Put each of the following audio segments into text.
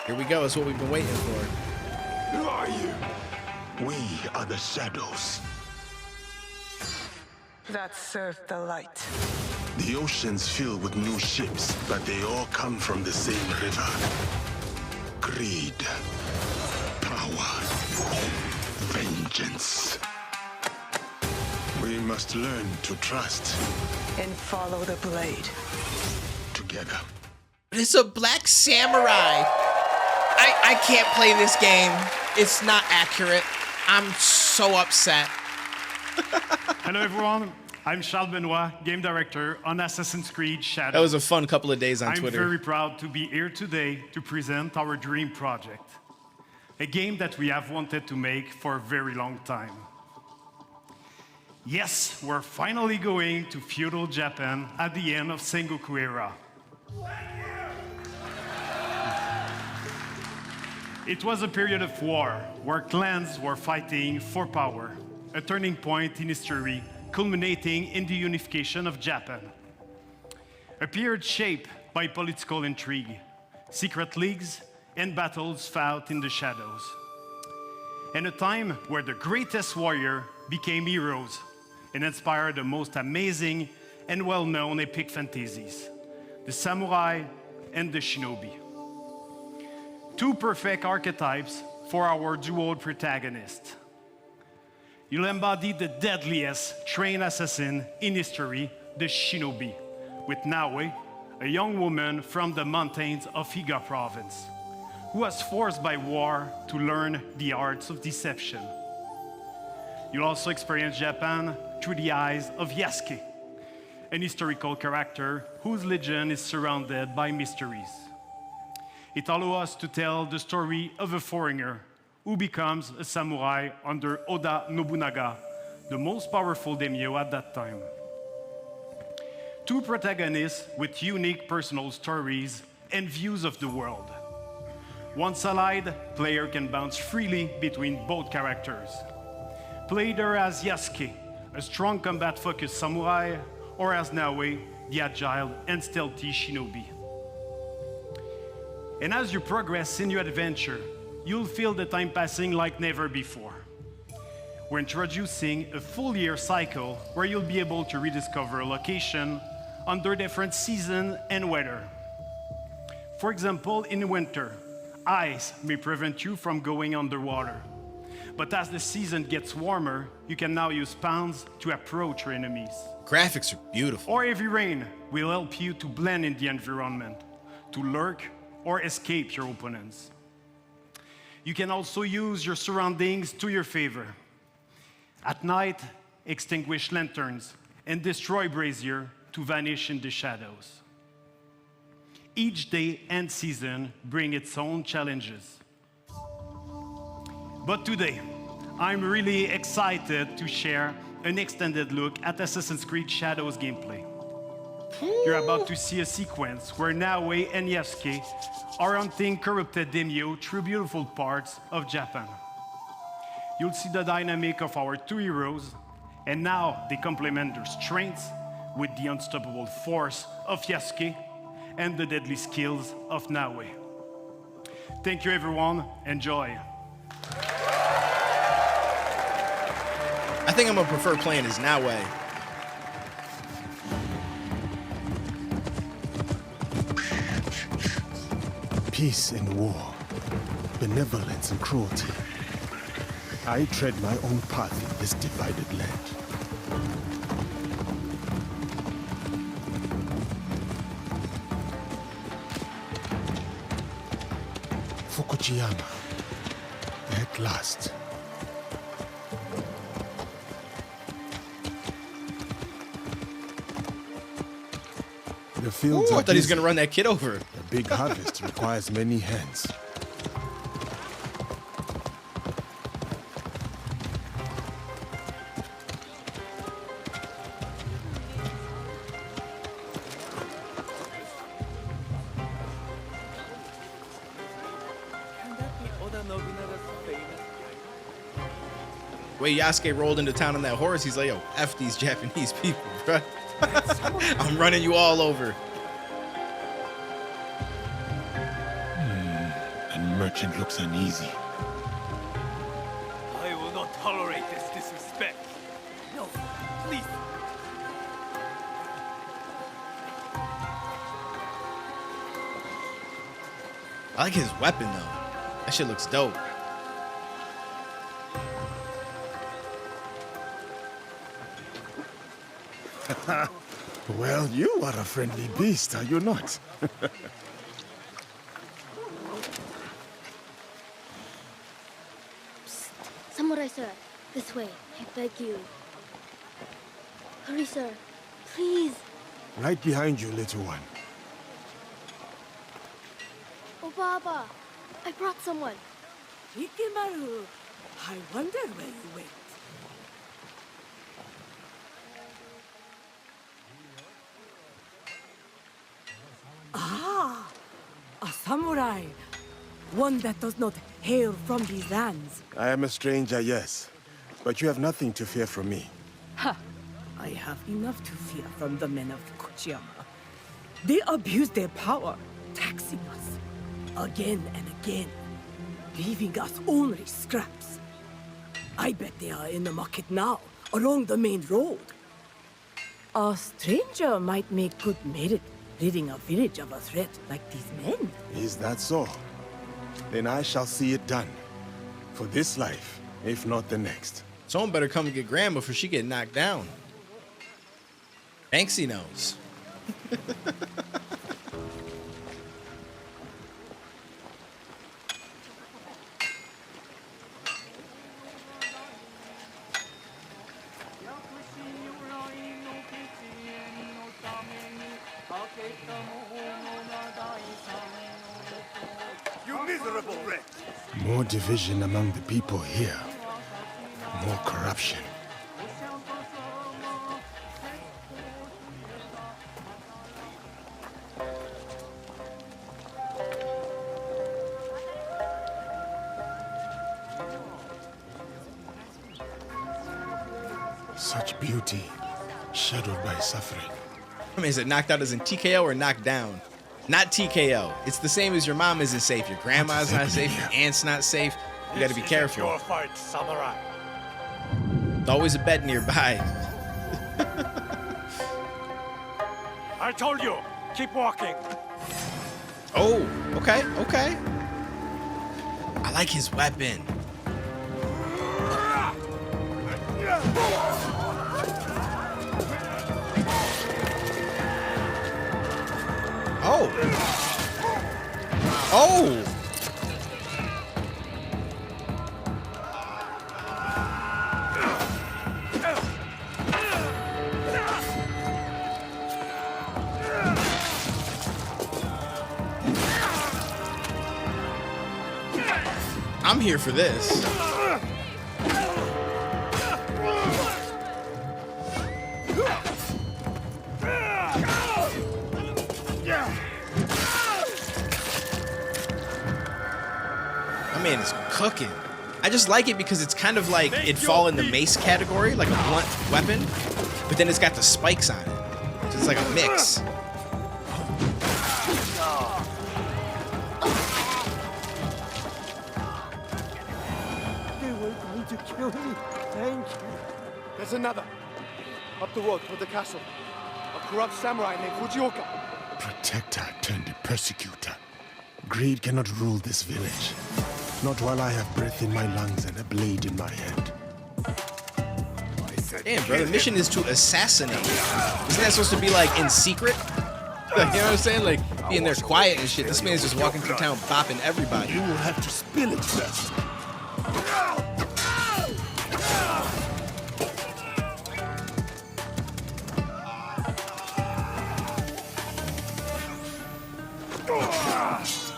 Here we go. It's what we've been waiting for. Who are you? We are the shadows. That serve the light. The ocean's filled with new ships, but they all come from the same river. Greed. Power. Vengeance. We must learn to trust. And follow the blade. Together. It's a black samurai. I can't play this game. It's not accurate. I'm so upset. Hello everyone, I'm Charles Benoit, game director on Assassin's Creed Shadows. That was a fun couple of days on I'm Twitter. very proud to be here today to present our dream project. A game that we have wanted to make for a very long time. Yes, we're finally going to feudal Japan at the end of Sengoku era. It was a period of war where clans were fighting for power, a turning point in history culminating in the unification of Japan. A period shaped by political intrigue, secret leagues, and battles fought in the shadows. And a time where the greatest warrior became heroes and inspired the most amazing and well-known epic fantasies, the samurai and the shinobi. Two perfect archetypes for our duo protagonist. You'll embody the deadliest trained assassin in history, the shinobi, with Naoe, a young woman from the mountains of Higa province, who was forced by war to learn the arts of deception. You'll also experience Japan through the eyes of Yasuke, an historical character whose legend is surrounded by mysteries. It allows us to tell the story of a foreigner who becomes a samurai under Oda Nobunaga, the most powerful daimyo at that time. Two protagonists with unique personal stories and views of the world. Once allied, player can bounce freely between both characters. Play either as Yasuke, a strong combat-focused samurai, or as Naoe, the agile and stealthy shinobi. And as you progress in your adventure, you'll feel the time passing like never before. We're introducing a full year cycle where you'll be able to rediscover a location under different season and weather. For example, in winter, ice may prevent you from going underwater. But as the season gets warmer, you can now use spawns to approach your enemies. Graphics are beautiful. Or heavy rain will help you to blend in the environment, to lurk or escape your opponents. You can also use your surroundings to your favor. At night, extinguish lanterns and destroy brazier to vanish in the shadows. Each day and season bring its own challenges. But today, I'm really excited to share an extended look at Assassin's Creed Shadows gameplay. You're about to see a sequence where Naoe and Yasuke are hunting corrupted daimyo through beautiful parts of Japan. You'll see the dynamic of our two heroes, and now they complement their strengths with the unstoppable force of Yasuke and the deadly skills of Naoe. Thank you everyone, enjoy. I think I'm gonna prefer playing as Naoe. Peace and war, benevolence and cruelty. I tread my own path in this divided land. Fukujiyama, at last. The fields Ooh, are I thought he was busy. gonna run that kid over. A big harvest requires many hands. Way Yasuke rolled into town on that horse, he's like, yo, F these Japanese people, bruh. I'm running you all over. A merchant looks uneasy. I will not tolerate this disrespect. No, please. I like his weapon though. That shit looks dope. Well, you are a friendly beast, are you not? Samurai sir, this way. I beg you. Hurry, sir. Please. Right behind you, little one. Oh, Baba. I brought someone. Ikimaru, I wonder where you went. Ah, a samurai. One that does not hail from these lands. I am a stranger, yes. But you have nothing to fear from me. Ha! I have enough to fear from the men of Kochiyama. They abuse their power, taxing us again and again, leaving us only scraps. I bet they are in the market now, along the main road. A stranger might make good merit, ridding a village of a threat like these men. Is that so? Then I shall see it done. For this life, if not the next. Someone better come and get Grandma before she get knocked down. Banksy knows. You miserable wretch! More division among the people here. More corruption. Such beauty, shadowed by suffering. I mean, is it knocked out as in TKO or knocked down? Not TKO. It's the same as your mom isn't safe, your grandma's not safe, your aunt's not safe. You gotta be careful. Your fight, samurai. There's always a bed nearby. I told you, keep walking. Oh, okay, okay. I like his weapon. Oh. Oh. I'm here for this. My man is cooking. I just like it because it's kind of like it'd fall in the mace category, like a blunt weapon, but then it's got the spikes on it. So it's like a mix. They were going to kill me. Thank you. There's another. Up the road toward the castle. A corrupt samurai named Fujioka. Protector turned persecutor. Greed cannot rule this village. Not while I have breath in my lungs and a blade in my hand. Damn, bro, the mission is to assassinate. Isn't that supposed to be like in secret? Like, you know what I'm saying? Like being there quiet and shit. This man's just walking through town bopping everybody. You will have to spill it first.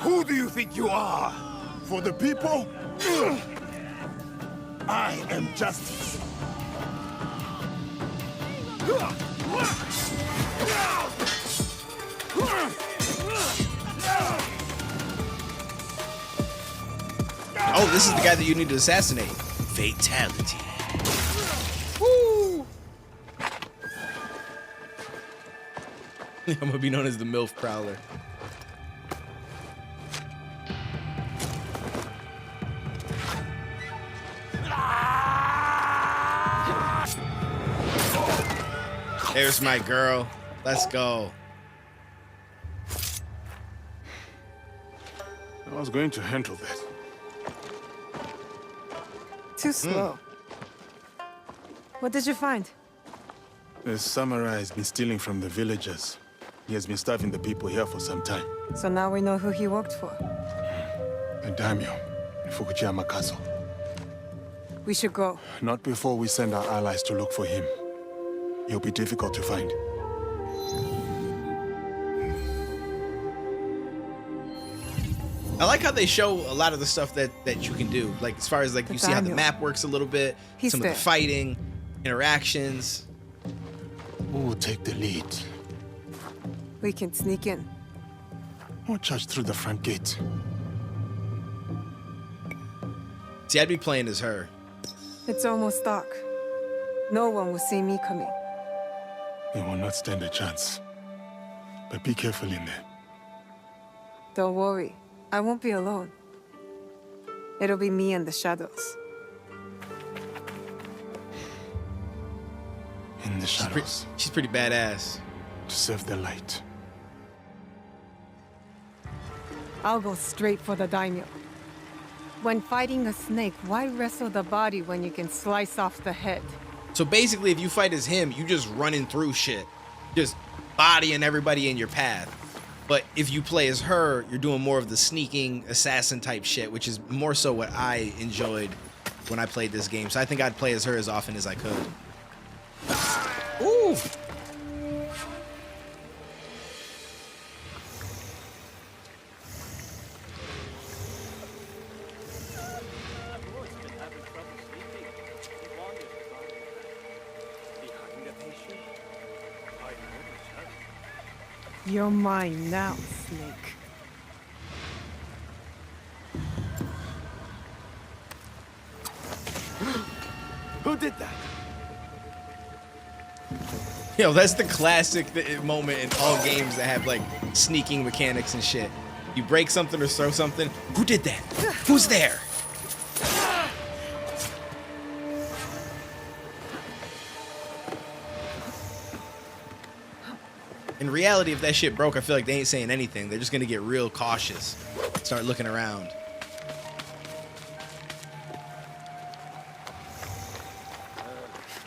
Who do you think you are? For the people, I am justice. Oh, this is the guy that you need to assassinate. Fatality. Woo! I'm gonna be known as the MILF Prowler. There's my girl. Let's go. I was going to handle that. Too slow. What did you find? The samurai has been stealing from the villagers. He has been starving the people here for some time. So now we know who he worked for. The daimyo in Fukuyama Castle. We should go. Not before we send our allies to look for him. He'll be difficult to find. I like how they show a lot of the stuff that you can do. Like as far as like you see how the Daniel. map works a little bit, He's some there. of the fighting, interactions. Who will take the lead? We can sneak in. Or charge through the front gate? See, I'd be playing as her. It's almost dark. No one will see me coming. They will not stand a chance. But be careful in there. Don't worry. I won't be alone. It'll be me and the shadows. In the shadows. She's pretty badass. To serve the light. I'll go straight for the daimyo. When fighting a snake, why wrestle the body when you can slice off the head? So basically, if you fight as him, you just running through shit. Just bodying everybody in your path. But if you play as her, you're doing more of the sneaking assassin type shit, which is more so what I enjoyed when I played this game. So I think I'd play as her as often as I could. Ooh! You're mine now, snake. Who did that? Yo, that's the classic moment in all games that have like sneaking mechanics and shit. You break something or throw something. Who did that? Who's there? In reality, if that shit broke, I feel like they ain't saying anything. They're just gonna get real cautious. Start looking around.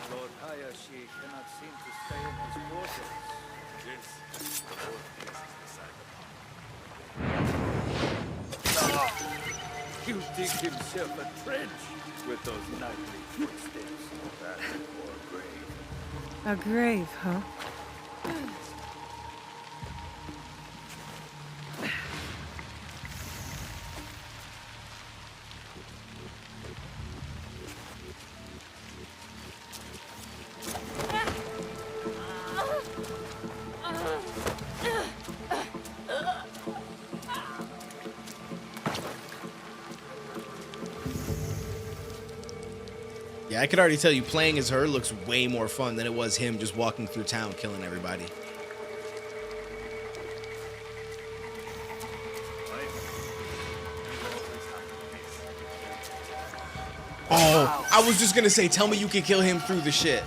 Lord Hayashi cannot seem to stay in his quarters. Yes, the Lord places decide upon. He'll dig himself a trench with those nightly footsteps. That or a grave. A grave, huh? Yeah, I could already tell you playing as her looks way more fun than it was him just walking through town killing everybody. Oh, I was just gonna say, tell me you can kill him through the shit.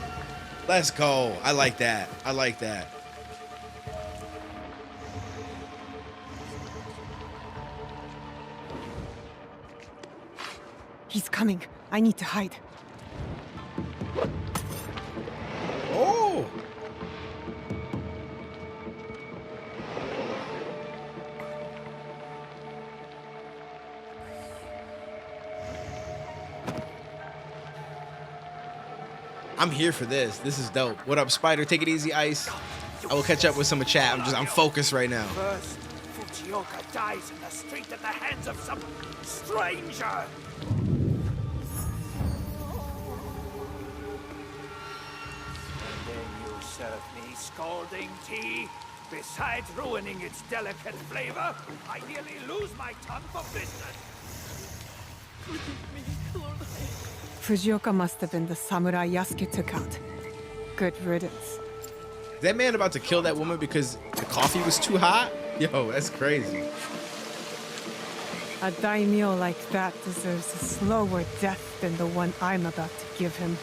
Let's go. I like that. I like that. He's coming. I need to hide. Oh! I'm here for this. This is dope. What up, Spider? Take it easy, Ice. I will catch up with some chat. I'm focused right now. First, Fujioka dies in the street at the hands of some stranger. And then you serve me scalding tea. Besides ruining its delicate flavor, I nearly lose my tongue for business. Fujioka must have been the samurai Yasuke took out. Good riddance. Is that man about to kill that woman because the coffee was too hot? Yo, that's crazy. A daimyo like that deserves a slower death than the one I'm about to give him.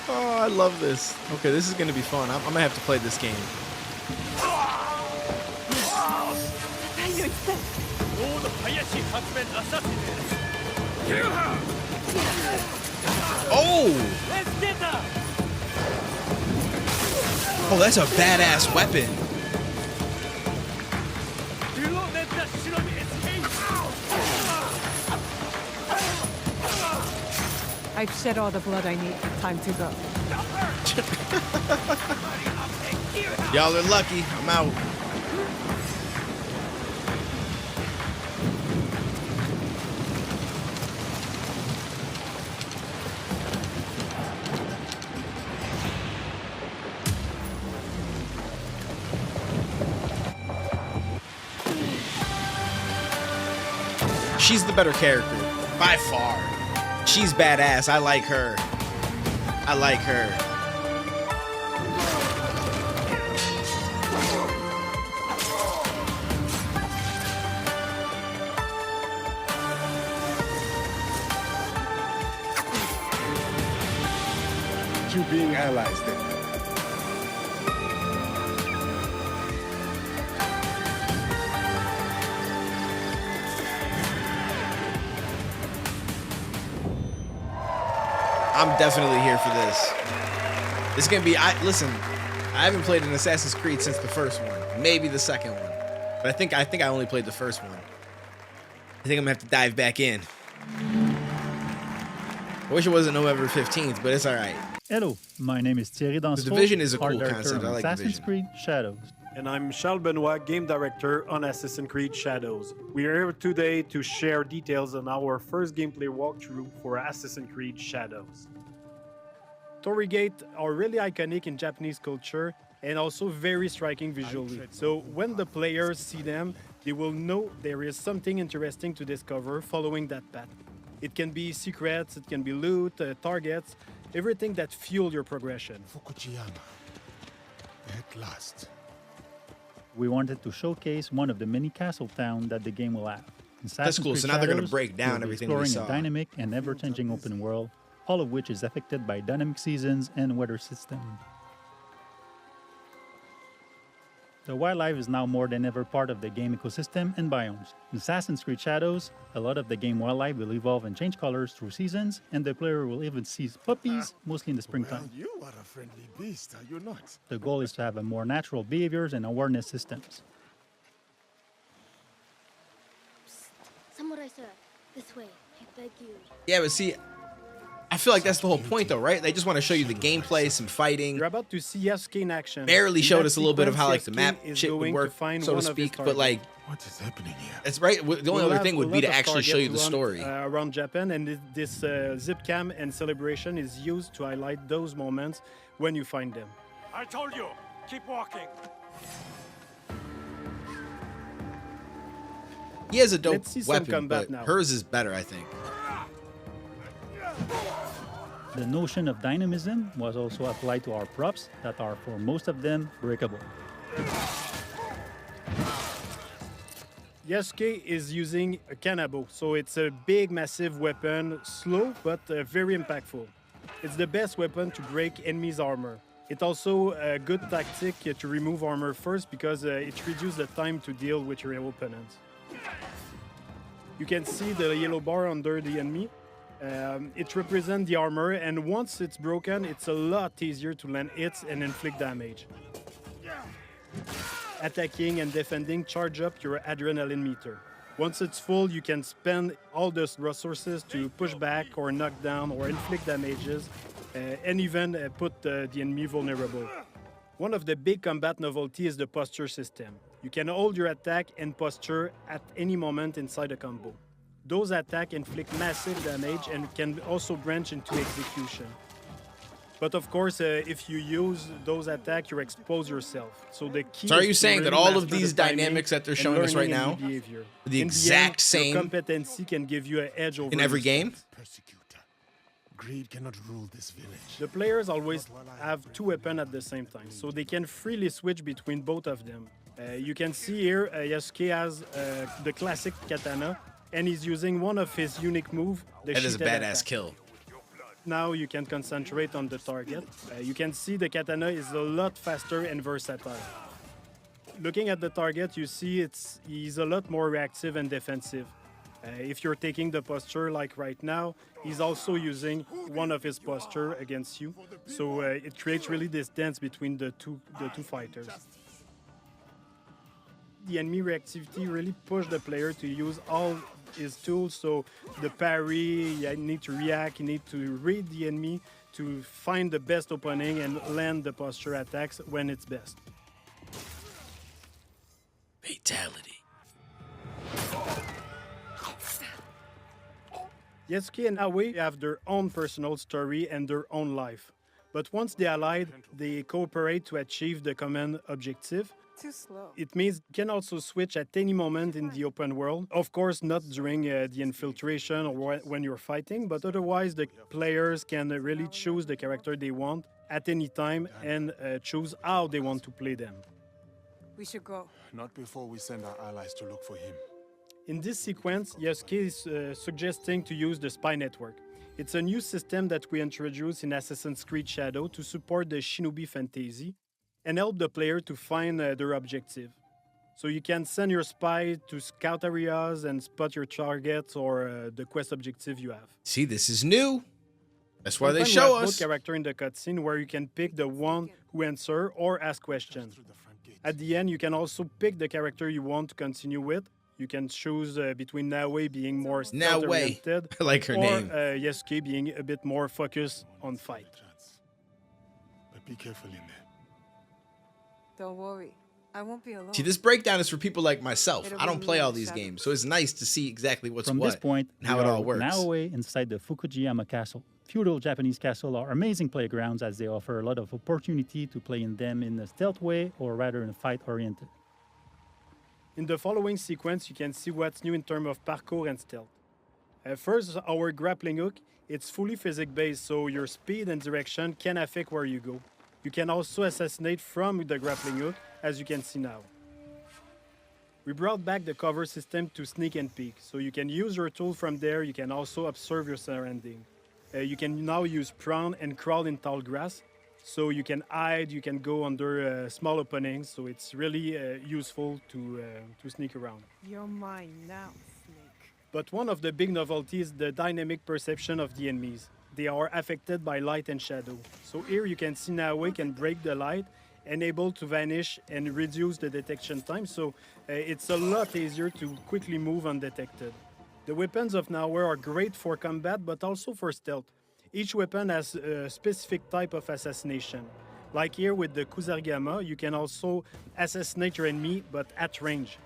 Oh, I love this. Okay, this is gonna be fun. I'm gonna have to play this game. Oh! Oh, that's a badass weapon. I've shed all the blood I need. Time to go. Y'all are lucky. I'm out. She's the better character, by far. She's badass. I like her. I like her. You being allies then. I'm definitely here for this. It's gonna be. Listen. I haven't played an Assassin's Creed since the first one, maybe the second one, but I think I only played the first one. I think I'm gonna have to dive back in. I wish it wasn't November 15th, but it's all right. Hello, my name is Thierry Dansford. The Division is a art cool director concept. I on like Assassin's Division. Creed Shadows. And I'm Charles Benoit, game director on Assassin's Creed Shadows. We are here today to share details on our first gameplay walkthrough for Assassin's Creed Shadows. Torii Gate are really iconic in Japanese culture and also very striking visually. So when the players see them, they will know there is something interesting to discover following that path. It can be secrets, it can be loot, targets, everything that fuel your progression. Fukuyama. At last. We wanted to showcase one of the many castle towns that the game will have. Assassin's cool. Creed So now they're gonna Shadows break down will be everything we exploring saw. a dynamic and ever-changing open world, all of which is affected by dynamic seasons and weather system. The wildlife is now more than ever part of the game ecosystem and biomes. In Assassin's Creed Shadows, a lot of the game wildlife will evolve and change colors through seasons, and the player will even see puppies, mostly in the springtime. You are a friendly beast, are you not? The goal is to have a more natural behaviors and awareness systems. Samurai sir, this way. I beg you. Yeah, but see, I feel like that's the whole point, though, right? They just want to show you the gameplay, some fighting. You're about to see Yasuke in action. Barely In showed that us a little bit of how like the sequence, map Yasuke is shit would going to work, find so to one of his speak. But like, What is happening here? it's right. The only We'll other have thing a would be lot to of actually show you the targets story. around Japan, and this zip cam and celebration is used to highlight those moments when you find them. I told you, keep walking. He has a dope Let's see some weapon, combat but now. hers is better, I think. The notion of dynamism was also applied to our props that are, for most of them, breakable. Yasuke is using a kanabo, so it's a big, massive weapon, slow but very impactful. It's the best weapon to break enemies' armor. It's also a good tactic to remove armor first because it reduces the time to deal with your opponents. You can see the yellow bar under the enemy. It represents the armor, and once it's broken, it's a lot easier to land hits and inflict damage. Attacking and defending charge up your adrenaline meter. Once it's full, you can spend all those resources to push back or knock down or inflict damages, and even put the enemy vulnerable. One of the big combat novelty is the posture system. You can hold your attack and posture at any moment inside a combo. Those attacks inflict massive damage and can also branch into execution. But of course, if you use those attacks, you expose yourself. So the key. So are is you to saying that really all of master these the timing dynamics that they're and showing us right learning now and behavior. are the In exact end, same your competency can give you an edge over in every your game? strength. Persecutor. Greed cannot rule this village. The players always have two weapons at the same time, so they can freely switch between both of them. You can see here Yasuke has the classic katana, and he's using one of his unique moves, the That is a sheatheded badass attack. kill. Now you can concentrate on the target. You can see the katana is a lot faster and versatile. Looking at the target, you see he's a lot more reactive and defensive. If you're taking the posture like right now, he's also using one of his posture against you. So it creates really this dance between the two fighters. The enemy reactivity really pushed the player to use all his tools. So the parry, you need to react, you need to read the enemy to find the best opening and land the posture attacks when it's best. Fatality. Yasuke and Aoi have their own personal story and their own life. But once they allied, they cooperate to achieve the common objective. Too slow. It means you can also switch at any moment in the open world. Of course, not during the infiltration or when you're fighting, but otherwise the players can really choose the character they want at any time and choose how they want to play them. We should go. Not before we send our allies to look for him. In this sequence, Yasuke is suggesting to use the spy network. It's a new system that we introduced in Assassin's Creed Shadow to support the Shinobi fantasy and help the player to find their objective. So you can send your spy to scout areas and spot your targets or the quest objective you have. See, this is new. That's why they Sometimes you show have both us. character in the cutscene where you can pick the one who answer or ask questions. At the end, you can also pick the character you want to continue with. You can choose between Naoe being more stealth-oriented I like her or name. Yasuke being a bit more focused on fight. But be careful in there. Don't worry. I won't be alone. See, this breakdown is for people like myself. It'll I don't be play me all in the these shadows. games, so it's nice to see exactly what's From what this point, and how we it are all works. now away inside the Fukujiyama Castle. Feudal Japanese castles are amazing playgrounds as they offer a lot of opportunity to play in them in a stealth way or rather in a fight-oriented. In the following sequence, you can see what's new in terms of parkour and stealth. First, our grappling hook. It's fully physics-based, so your speed and direction can affect where you go. You can also assassinate from the grappling hook, as you can see now. We brought back the cover system to sneak and peek, so you can use your tool from there. You can also observe your surrounding. You can now use prone and crawl in tall grass, so you can hide, you can go under small openings, so it's really useful to sneak around. You're mine now, Snake. But one of the big novelties is the dynamic perception of the enemies. They are affected by light and shadow. So here you can see Naoe can break the light and able to vanish and reduce the detection time, so it's a lot easier to quickly move undetected. The weapons of Naoe are great for combat, but also for stealth. Each weapon has a specific type of assassination. Like here with the Kusarigama, you can also assassinate your enemy, but at range.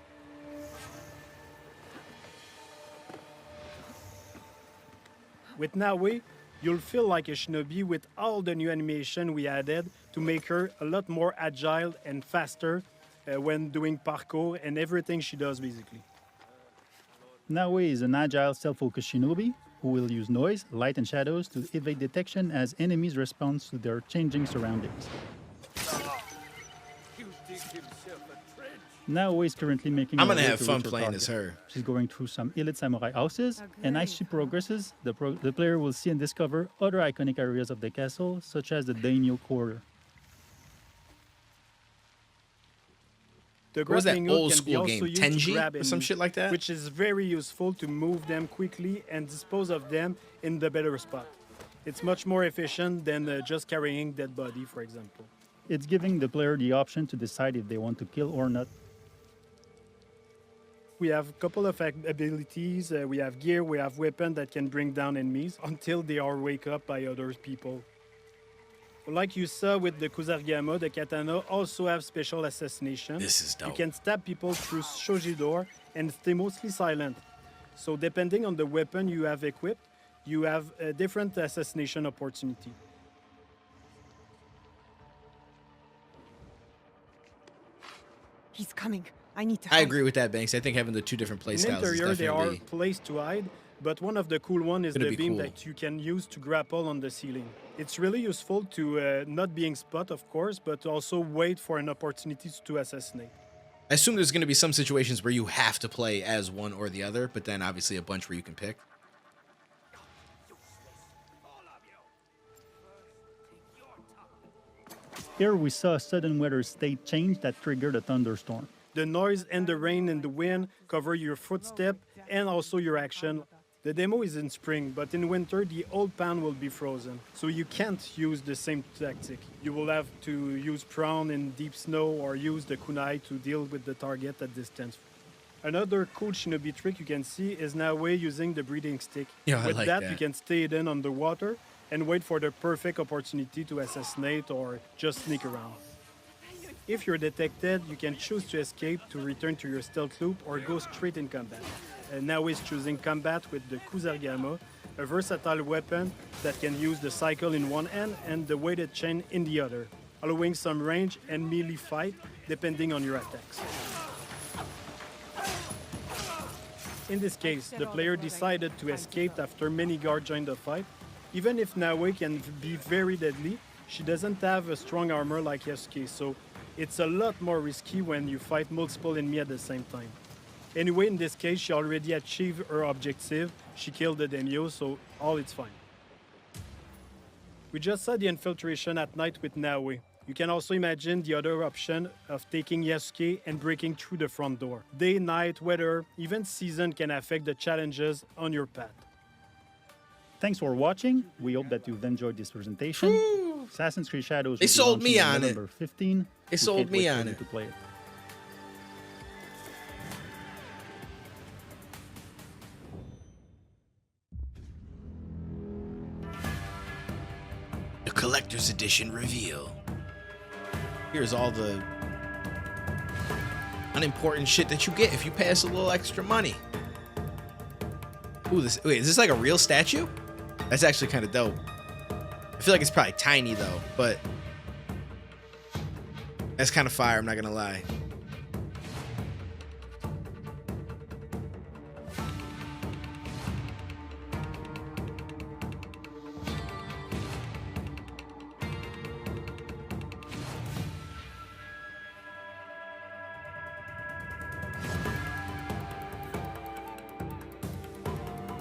With Naoe, you'll feel like a shinobi with all the new animation we added to make her a lot more agile and faster when doing parkour and everything she does basically. Naoe is an agile, self-focused shinobi who will use noise, light, and shadows to evade detection as enemies respond to their changing surroundings. You dig himself a trench. Naoe is currently making I'm her gonna way have to fun reach her playing target. as her. She's going through some elite samurai houses, and as she Agreed. progresses, the player will see and discover other iconic areas of the castle, such as the daimyo quarter. The What was that grappling hook old can be school also game? used to Tenji grab or some enemies, shit like that? which is very useful to move them quickly and dispose of them in the better spot. It's much more efficient than just carrying dead body, for example. It's giving the player the option to decide if they want to kill or not. We have a couple of abilities, we have gear, we have weapons that can bring down enemies until they are wake up by other people. Like you saw with the Kusarigama, the katana also have special assassination. This is You dope. can stab people through shoji door and stay mostly silent. So depending on the weapon you have equipped, you have a different assassination opportunity. He's coming. I need to I hide. agree with that, Banks. I think having the two different play In styles is interior, there are definitely. places to hide, but one of the cool one is Gonna the be beam cool. that you can use to grapple on the ceiling. It's really useful to not being spot, of course, but to also wait for an opportunity to assassinate. I assume there's going to be some situations where you have to play as one or the other, but then obviously a bunch where you can pick. Here we saw a sudden weather state change that triggered a thunderstorm. The noise and the rain and the wind cover your footstep and also your action. The demo is in spring, but in winter the old pan will be frozen, so you can't use the same tactic. You will have to use prawn in deep snow or use the kunai to deal with the target at distance. Another cool shinobi trick you can see is Naoe using the breathing stick. Yeah, I With like that, that. you can stay hidden underwater and wait for the perfect opportunity to assassinate or just sneak around. If you're detected, you can choose to escape, to return to your stealth loop, or go straight in combat. Now is choosing combat with the Kusarigama, a versatile weapon that can use the cycle in one hand and the weighted chain in the other, allowing some range and melee fight depending on your attacks. In this case, the player decided to escape after many guards joined the fight. Even if Naoe can be very deadly, she doesn't have a strong armor like Yasuke, so it's a lot more risky when you fight multiple enemies at the same time. Anyway, in this case, she already achieved her objective. She killed the daimyo, so all is fine. We just saw the infiltration at night with Naoe. You can also imagine the other option of taking Yasuke and breaking through the front door. Day, night, weather, even season can affect the challenges on your path. Thanks for watching. We hope that you've enjoyed this presentation. Assassin's Creed Shadows. They will be sold me launching on it. November 15. They We sold can't me wait for on you it. to play it. The collector's edition reveal. Here's all the unimportant shit that you get if you pay us a little extra money. Ooh, is this like a real statue? That's actually kind of dope. I feel like it's probably tiny though, but that's kind of fire, I'm not gonna lie.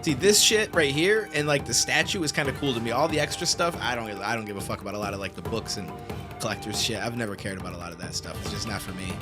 See, this shit right here and like the statue is kind of cool to me. All the extra stuff, I don't give a fuck about a lot of like the books and collector's shit. I've never cared about a lot of that stuff. It's just not for me.